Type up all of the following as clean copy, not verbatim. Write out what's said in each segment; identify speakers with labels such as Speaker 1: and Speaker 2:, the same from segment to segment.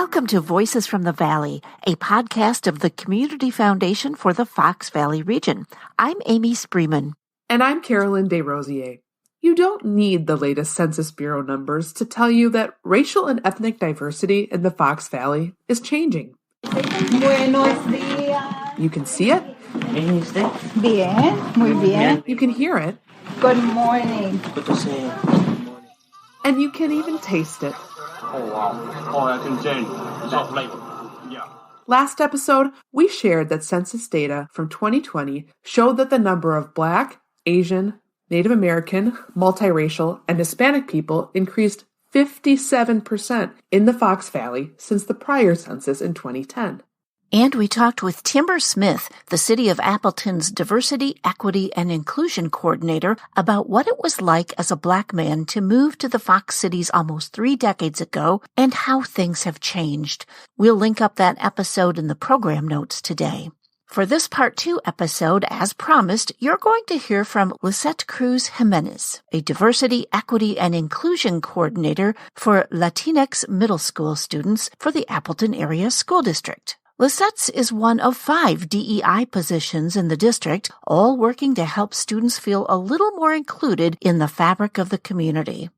Speaker 1: Welcome to Voices from the Valley, a podcast of the Community Foundation for the Fox Valley region. I'm Amy Spreeman.
Speaker 2: And I'm Carolyn DesRosiers. You don't need the latest Census Bureau numbers to tell you that racial and ethnic diversity in the Fox Valley is changing.
Speaker 3: Buenos días.
Speaker 2: You can see it.
Speaker 3: Bien, muy bien.
Speaker 2: You can hear it.
Speaker 3: Good morning.
Speaker 2: And you can even taste it.
Speaker 4: Oh, wow. Oh, I can change that flavor. Yeah.
Speaker 2: Last episode, we shared that census data from 2020 showed that the number of Black, Asian, Native American, multiracial, and Hispanic people increased 57% in the Fox Valley since the prior census in 2010.
Speaker 1: And we talked with Timber Smith, the City of Appleton's Diversity, Equity, and Inclusion Coordinator, about what it was like as a Black man to move to the Fox Cities almost 3 decades ago and how things have changed. We'll link up that episode in the program notes today. For this Part 2 episode, as promised, you're going to hear from Lissette Cruz-Jimenez, a Diversity, Equity, and Inclusion Coordinator for Latinx middle school students for the Appleton Area School District. Lisette's is one of 5 DEI positions in the district, all working to help students feel a little more included in the fabric of the community.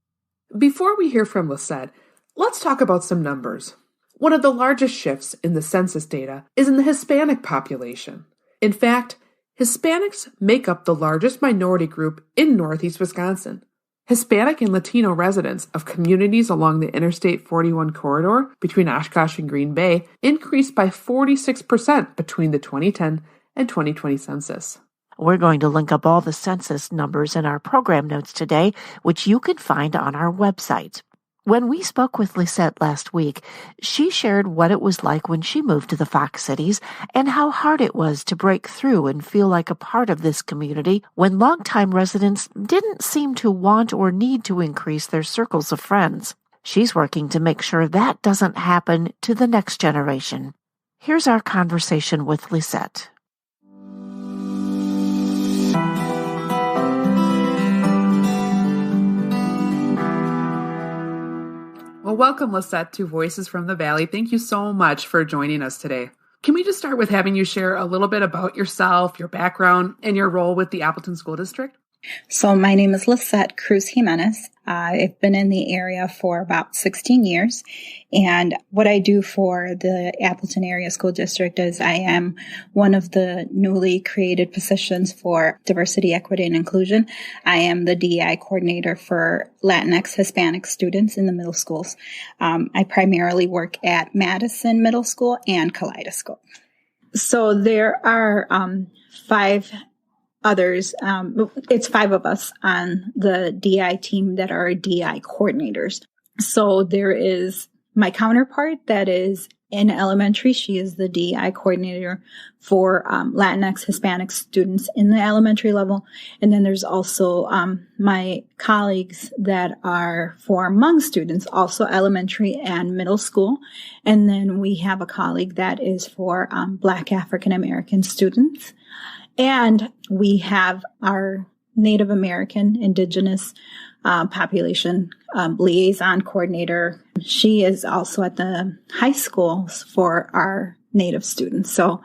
Speaker 2: Before we hear from Lisette, let's talk about some numbers. One of the largest shifts in the census data is in the Hispanic population. In fact, Hispanics make up the largest minority group in Northeast Wisconsin. Hispanic and Latino residents of communities along the Interstate 41 corridor between Oshkosh and Green Bay increased by 46% between the 2010 and 2020 census.
Speaker 1: We're going to link up all the census numbers in our program notes today, which you can find on our website. When we spoke with Lisette last week, she shared what it was like when she moved to the Fox Cities and how hard it was to break through and feel like a part of this community when longtime residents didn't seem to want or need to increase their circles of friends. She's working to make sure that doesn't happen to the next generation. Here's our conversation with Lisette.
Speaker 2: Well, welcome, Lisette, to Voices from the Valley. Thank you so much for joining us today. Can we just start with having you share a little bit about yourself, your background, and your role with the Appleton School District?
Speaker 3: So my name is Lissette Cruz-Jimenez. I've been in the area for about 16 years. And what I do for the Appleton Area School District is I am one of the newly created positions for Diversity, Equity, and Inclusion. I am the DEI coordinator for Latinx Hispanic students in the middle schools. I primarily work at Madison Middle School and Kaleidoscope. So there are 5 others. It's 5 of us on the DI team that are DI coordinators. So there is my counterpart that is in elementary. She is the DI coordinator for Latinx Hispanic students in the elementary level. And then there's also my colleagues that are for Hmong students, also elementary and middle school. And then we have a colleague that is for Black African American students. And we have our Native American Indigenous population liaison coordinator. She is also at the high schools for our Native students. So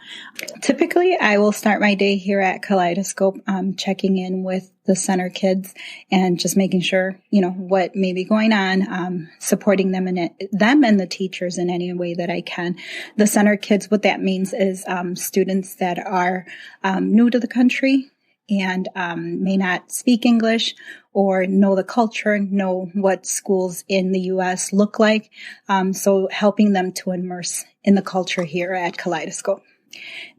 Speaker 3: typically I will start my day here at Kaleidoscope, checking in with the center kids and just making sure, what may be going on, supporting them and the teachers in any way that I can. The center kids, what that means is students that are new to the country and may not speak English or know the culture, know what schools in the U.S. look like. So helping them to immerse in the culture here at Kaleidoscope.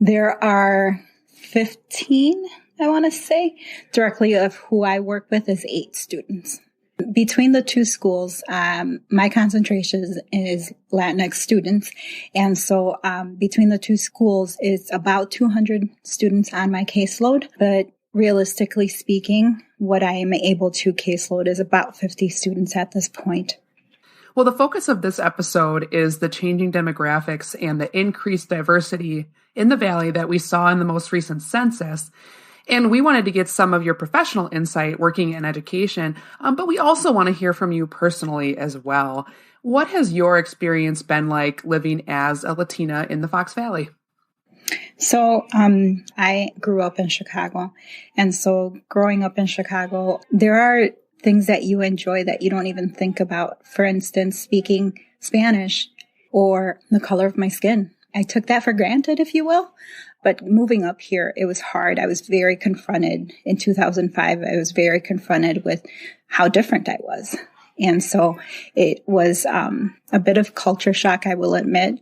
Speaker 3: There are 15, I want to say, directly of who I work with is 8 students. Between the 2 schools, my concentration is Latinx students. And so between the 2 schools is about 200 students on my caseload. But realistically speaking, what I am able to caseload is about 50 students at this point.
Speaker 2: Well, the focus of this episode is the changing demographics and the increased diversity in the Valley that we saw in the most recent census. And we wanted to get some of your professional insight working in education, but we also want to hear from you personally as well. What has your experience been like living as a Latina in the Fox Valley?
Speaker 3: So I grew up in Chicago. And so growing up in Chicago, there are things that you enjoy that you don't even think about. For instance, speaking Spanish or the color of my skin. I took that for granted, if you will. But moving up here, it was hard. I was very confronted. In 2005, I was very confronted with how different I was. And so it was a bit of culture shock, I will admit.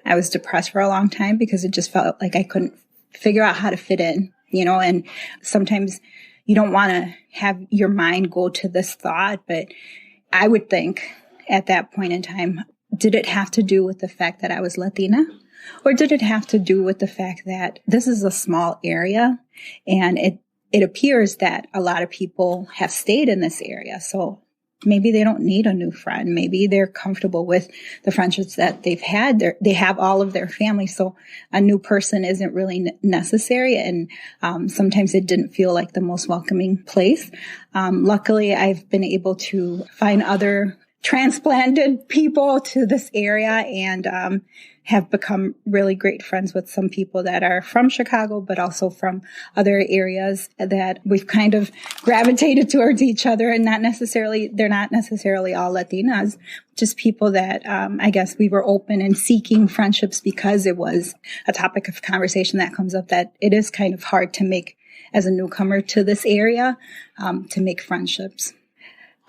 Speaker 3: I was depressed for a long time because it just felt like I couldn't figure out how to fit in, and sometimes you don't want to have your mind go to this thought, but I would think at that point in time, did it have to do with the fact that I was Latina? Or did it have to do with the fact that this is a small area and it appears that a lot of people have stayed in this area? So maybe they don't need a new friend. Maybe they're comfortable with the friendships that they've had. They have all of their family. So a new person isn't really necessary. And sometimes it didn't feel like the most welcoming place. Luckily, I've been able to find other transplanted people to this area and have become really great friends with some people that are from Chicago, but also from other areas that we've kind of gravitated towards each other, and they're not necessarily all Latinas, just people that I guess we were open and seeking friendships because it was a topic of conversation that comes up that it is kind of hard to make as a newcomer to this area, to make friendships.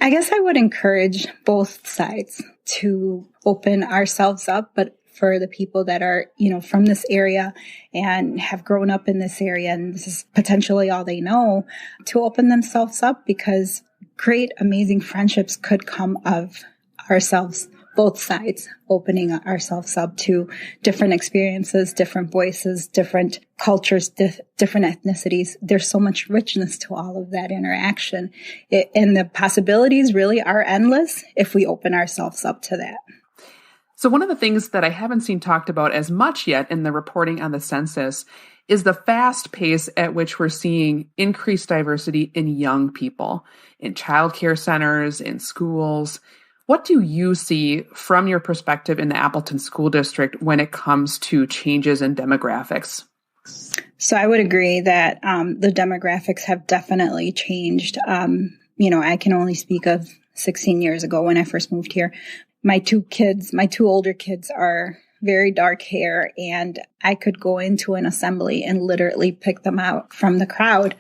Speaker 3: I guess I would encourage both sides to open ourselves up, but for the people that are, from this area and have grown up in this area, and this is potentially all they know, to open themselves up, because great, amazing friendships could come of ourselves, both sides, opening ourselves up to different experiences, different voices, different cultures, different ethnicities. There's so much richness to all of that interaction. And the possibilities really are endless if we open ourselves up to that.
Speaker 2: So one of the things that I haven't seen talked about as much yet in the reporting on the census is the fast pace at which we're seeing increased diversity in young people, in childcare centers, in schools. What do you see from your perspective in the Appleton School District when it comes to changes in demographics?
Speaker 3: So I would agree that the demographics have definitely changed. I can only speak of 16 years ago when I first moved here. My two older kids are very dark hair, and I could go into an assembly and literally pick them out from the crowd.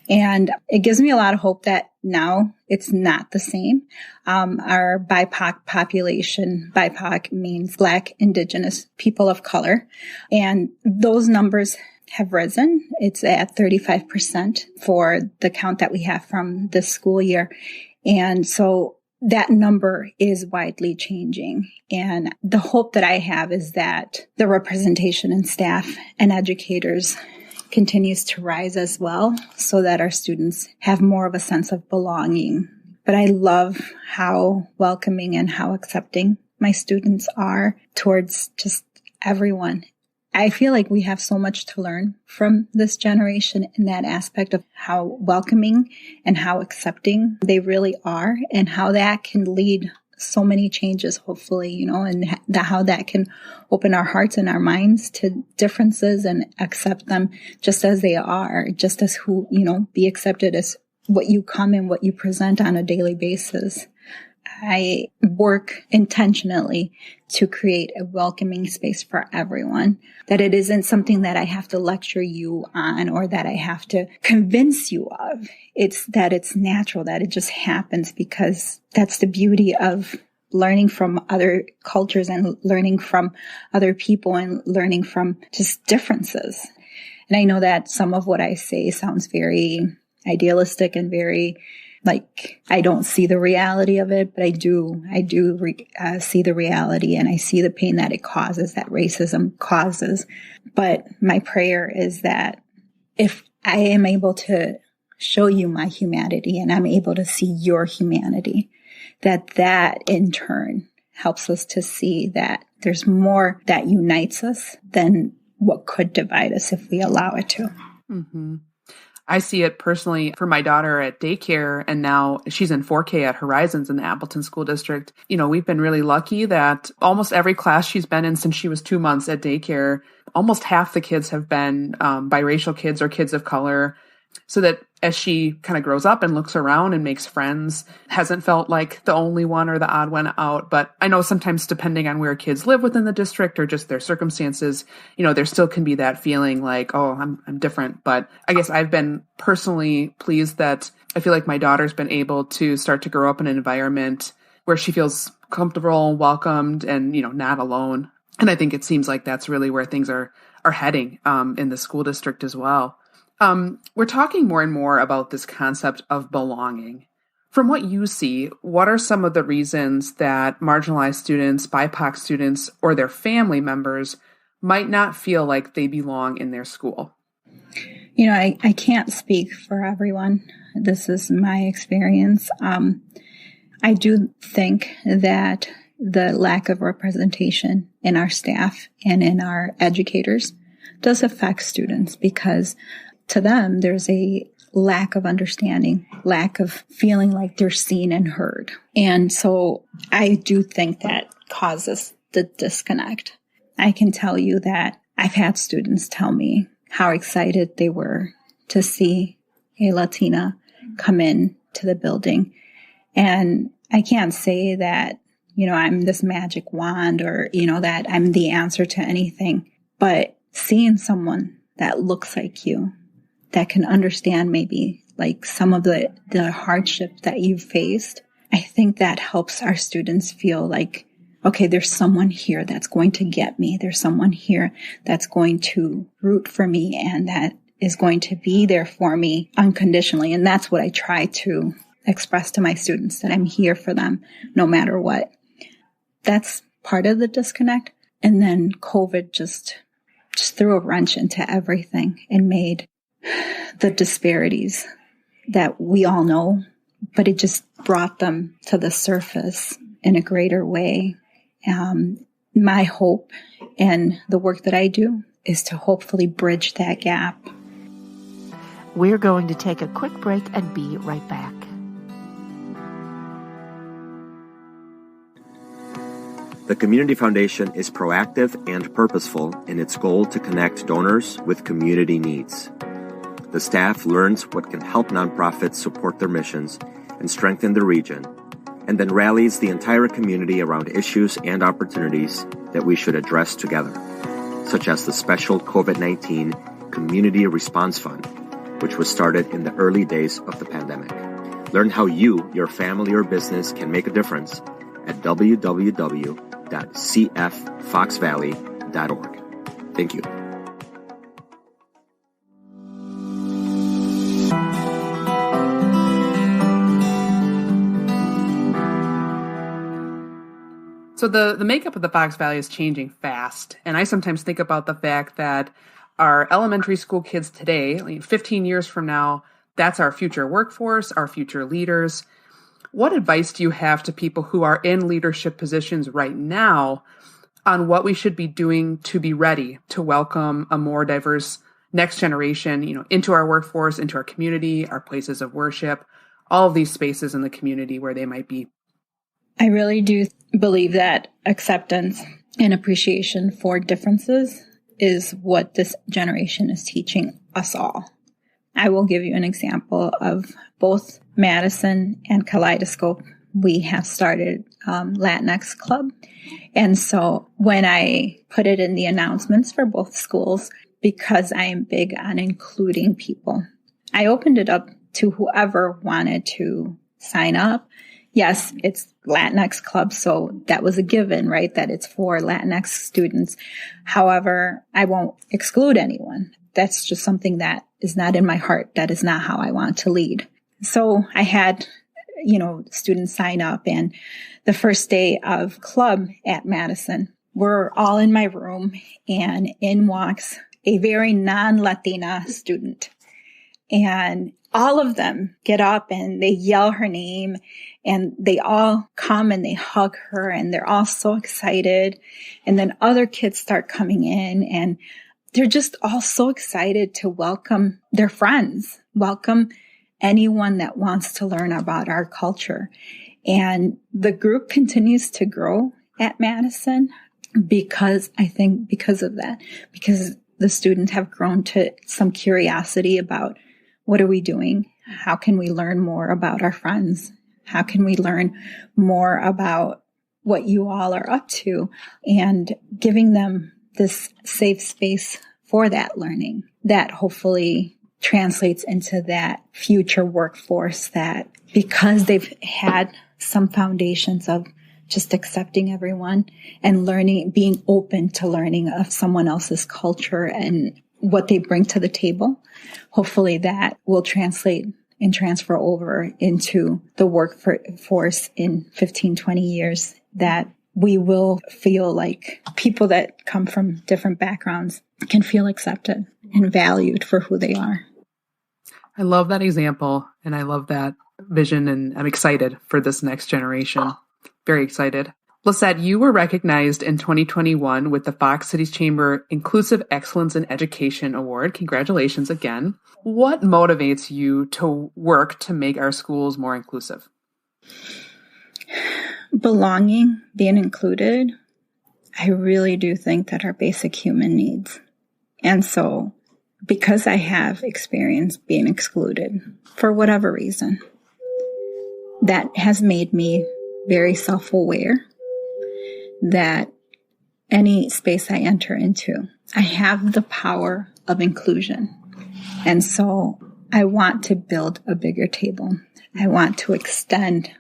Speaker 3: And it gives me a lot of hope that now it's not the same. Our BIPOC population, BIPOC means Black, Indigenous, people of color, and those numbers have risen. It's at 35% for the count that we have from this school year. And so that number is widely changing. And the hope that I have is that the representation in staff and educators continues to rise as well, so that our students have more of a sense of belonging. But I love how welcoming and how accepting my students are towards just everyone. I feel like we have so much to learn from this generation in that aspect of how welcoming and how accepting they really are, and how that can lead so many changes, hopefully, and how that can open our hearts and our minds to differences and accept them just as they are, just as be accepted as what you come and what you present on a daily basis. I work intentionally to create a welcoming space for everyone, that it isn't something that I have to lecture you on or that I have to convince you of. It's that it's natural, that it just happens, because that's the beauty of learning from other cultures and learning from other people and learning from just differences. And I know that some of what I say sounds very idealistic and very I don't see the reality of it, but I do see the reality, and I see the pain that it causes, that racism causes. But my prayer is that if I am able to show you my humanity and I'm able to see your humanity, that in turn helps us to see that there's more that unites us than what could divide us if we allow it to.
Speaker 2: Mm-hmm. I see it personally for my daughter at daycare, and now she's in 4K at Horizons in the Appleton School District. We've been really lucky that almost every class she's been in since she was 2 months at daycare, almost half the kids have been biracial kids or kids of color. So that as she kind of grows up and looks around and makes friends, hasn't felt like the only one or the odd one out. But I know sometimes depending on where kids live within the district or just their circumstances, there still can be that feeling like, oh, I'm different. But I guess I've been personally pleased that I feel like my daughter's been able to start to grow up in an environment where she feels comfortable, welcomed, and, not alone. And I think it seems like that's really where things are heading in the school district as well. We're talking more and more about this concept of belonging. From what you see, what are some of the reasons that marginalized students, BIPOC students, or their family members might not feel like they belong in their school?
Speaker 3: I can't speak for everyone. This is my experience. I do think that the lack of representation in our staff and in our educators does affect students because to them, there's a lack of understanding, lack of feeling like they're seen and heard. And so I do think that causes the disconnect. I can tell you that I've had students tell me how excited they were to see a Latina come in to the building. And I can't say that, I'm this magic wand or, that I'm the answer to anything, but seeing someone that looks like you, that can understand maybe like some of the hardship that you've faced, I think that helps our students feel like, okay, there's someone here that's going to get me. There's someone here that's going to root for me and that is going to be there for me unconditionally. And that's what I try to express to my students, that I'm here for them no matter what. That's part of the disconnect. And then COVID just threw a wrench into everything and made the disparities that we all know, but it just brought them to the surface in a greater way. My hope and the work that I do is to hopefully bridge that gap.
Speaker 1: We're going to take a quick break and be right back.
Speaker 5: The Community Foundation is proactive and purposeful in its goal to connect donors with community needs. The staff learns what can help nonprofits support their missions and strengthen the region, and then rallies the entire community around issues and opportunities that we should address together, such as the special COVID-19 Community Response Fund, which was started in the early days of the pandemic. Learn how you, your family, or business can make a difference at www.cffoxvalley.org. Thank you.
Speaker 2: So the makeup of the Fox Valley is changing fast. And I sometimes think about the fact that our elementary school kids today, 15 years from now, that's our future workforce, our future leaders. What advice do you have to people who are in leadership positions right now on what we should be doing to be ready to welcome a more diverse next generation, into our workforce, into our community, our places of worship, all of these spaces in the community where they might be?
Speaker 3: I really do believe that acceptance and appreciation for differences is what this generation is teaching us all. I will give you an example of both Madison and Kaleidoscope. We have started Latinx Club. And so when I put it in the announcements for both schools, because I am big on including people, I opened it up to whoever wanted to sign up. Yes, it's Latinx Club, so that was a given, right? That it's for Latinx students. However, I won't exclude anyone. That's just something that is not in my heart. That is not how I want to lead. So I had, students sign up, and the first day of club at Madison, we're all in my room, and in walks a very non-Latina student. And all of them get up and they yell her name, and they all come and they hug her, and they're all so excited. And then other kids start coming in, and they're just all so excited to welcome their friends, welcome anyone that wants to learn about our culture. And the group continues to grow at Madison because of that, because the students have grown to some curiosity about what are we doing? How can we learn more about our friends? How can we learn more about what you all are up to? And giving them this safe space for that learning that hopefully translates into that future workforce that, because they've had some foundations of just accepting everyone and learning, being open to learning of someone else's culture and what they bring to the table. Hopefully that will translate and transfer over into the workforce in 15, 20 years, that we will feel like people that come from different backgrounds can feel accepted and valued for who they are.
Speaker 2: I love that example, and I love that vision, and I'm excited for this next generation. Very excited. Lisette, you were recognized in 2021 with the Fox Cities Chamber Inclusive Excellence in Education Award. Congratulations again. What motivates you to work to make our schools more inclusive?
Speaker 3: Belonging, being included, I really do think that are basic human needs. And so, because I have experienced being excluded for whatever reason, that has made me very self-aware that any space I enter into, I have the power of inclusion. And so I want to build a bigger table. I want to extend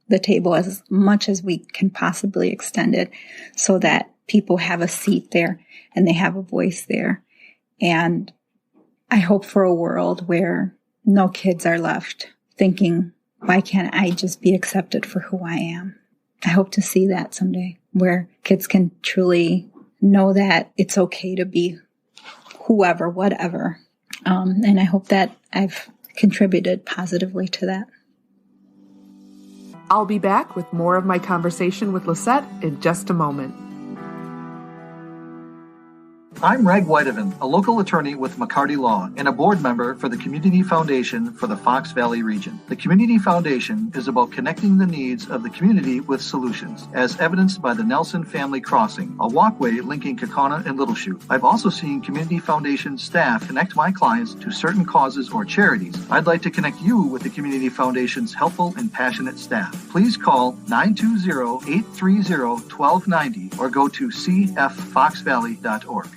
Speaker 3: the table as much as we can possibly extend it so that people have a seat there and they have a voice there. And I hope for a world where no kids are left thinking, why can't I just be accepted for who I am? I hope to see that someday, where kids can truly know that it's okay to be whoever, whatever. And I hope that I've contributed positively to that.
Speaker 2: I'll be back with more of my conversation with Lisette in just a moment.
Speaker 6: I'm Reg Whitehaven, a local attorney with McCarty Law and a board member for the Community Foundation for the Fox Valley region. The Community Foundation is about connecting the needs of the community with solutions, as evidenced by the Nelson Family Crossing, a walkway linking Kaukauna and Little Chute. I've also seen Community Foundation staff connect my clients to certain causes or charities. I'd like to connect you with the Community Foundation's helpful and passionate staff. Please call 920-830-1290 or go to cffoxvalley.org.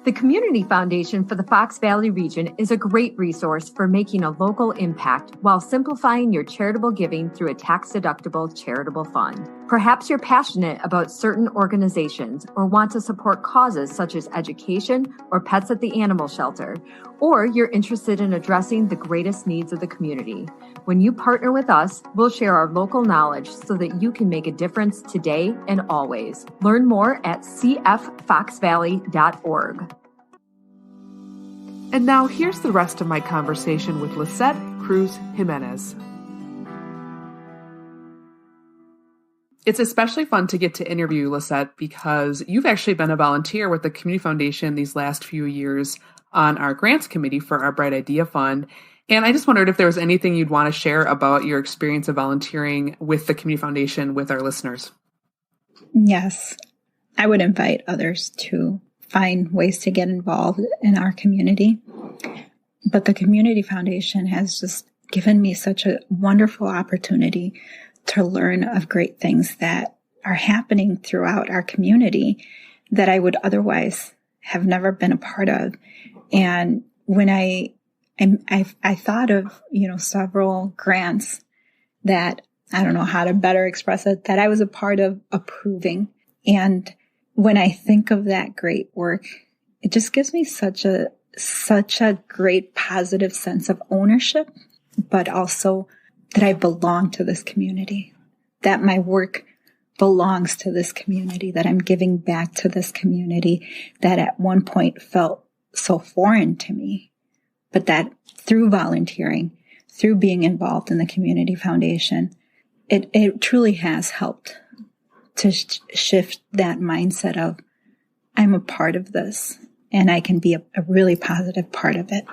Speaker 7: The Community Foundation for the Fox Valley region is a great resource for making a local impact while simplifying your charitable giving through a tax-deductible charitable fund. Perhaps you're passionate about certain organizations or want to support causes such as education or pets at the animal shelter, or you're interested in addressing the greatest needs of the community. When you partner with us, we'll share our local knowledge so that you can make a difference today and always. Learn more at cffoxvalley.org.
Speaker 2: And now here's the rest of my conversation with Lissette Cruz-Jimenez. It's especially fun to get to interview Lisette because you've actually been a volunteer with the Community Foundation these last few years on our grants committee for our Bright Idea Fund. And I just wondered if there was anything you'd want to share about your experience of volunteering with the Community Foundation with our listeners.
Speaker 3: Yes, I would invite others to find ways to get involved in our community. But the Community Foundation has just given me such a wonderful opportunity to learn of great things that are happening throughout our community that I would otherwise have never been a part of. And when I thought of, several grants that, I don't know how to better express it, that I was a part of approving. And when I think of that great work, it just gives me such a great positive sense of ownership, but also that I belong to this community, that my work belongs to this community, that I'm giving back to this community that at one point felt so foreign to me, but that through volunteering, through being involved in the Community Foundation, it truly has helped to shift that mindset of, I'm a part of this. and I can be a really positive part of it.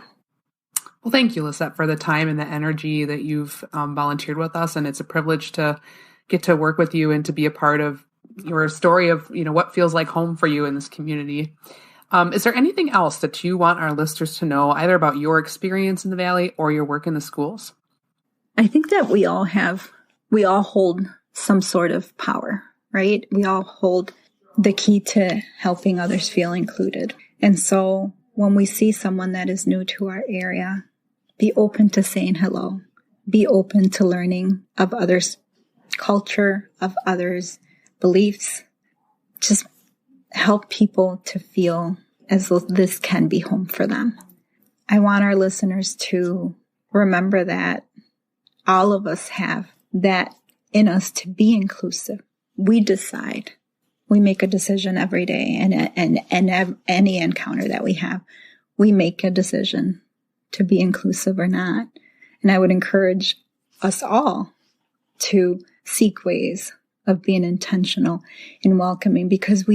Speaker 2: Well, thank you, Lisette, for the time and the energy that you've volunteered with us. And it's a privilege to get to work with you and to be a part of your story of, what feels like home for you in this community. Is there anything else that you want our listeners to know, either about your experience in the Valley or your work in the schools?
Speaker 3: I think that we all hold some sort of power, right? We all hold the key to helping others feel included. And so when we see someone that is new to our area, be open to saying hello. Be open to learning of others' culture, of others' beliefs. Just help people to feel as though this can be home for them. I want our listeners to remember that all of us have that in us to be inclusive. We decide. We make a decision every day, and any encounter that we have, we make a decision to be inclusive or not. And I would encourage us all to seek ways of being intentional in welcoming, because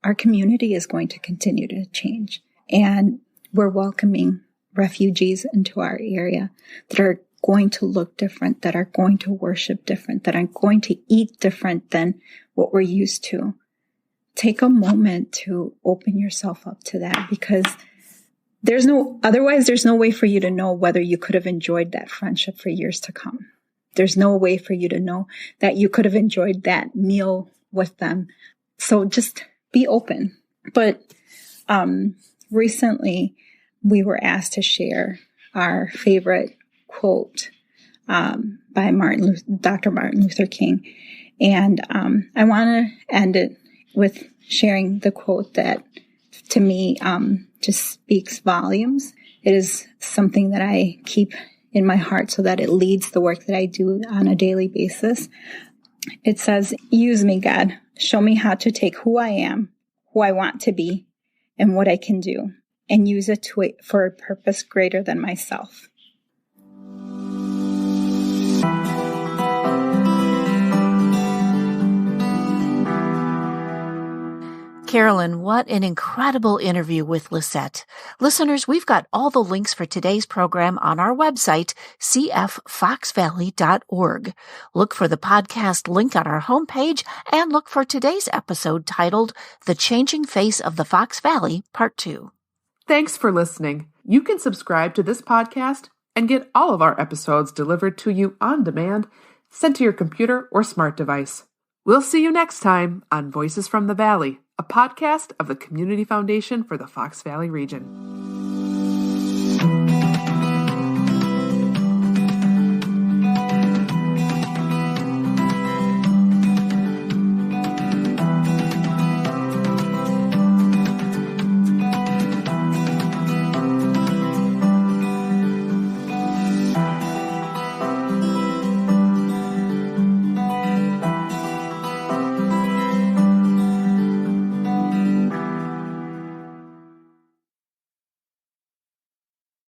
Speaker 3: our community is going to continue to change. And we're welcoming refugees into our area that are going to look different, that are going to worship different, that are going to eat different than what we're used to. Take a moment to open yourself up to that, because there's no way for you to know whether you could have enjoyed that friendship for years to come. There's no way for you to know that you could have enjoyed that meal with them. So just be open. But recently we were asked to share our favorite quote by Dr. Martin Luther King. And I want to end it with sharing the quote that, to me, just speaks volumes. It is something that I keep in my heart so that it leads the work that I do on a daily basis. It says, "Use me, God. Show me how to take who I am, who I want to be, and what I can do, and use it for a purpose greater than myself."
Speaker 1: Carolyn, what an incredible interview with Lisette. Listeners, we've got all the links for today's program on our website, cffoxvalley.org. Look for the podcast link on our homepage and look for today's episode titled The Changing Face of the Fox Valley, Part 2.
Speaker 2: Thanks for listening. You can subscribe to this podcast and get all of our episodes delivered to you on demand, sent to your computer or smart device. We'll see you next time on Voices from the Valley, a podcast of the Community Foundation for the Fox Valley region.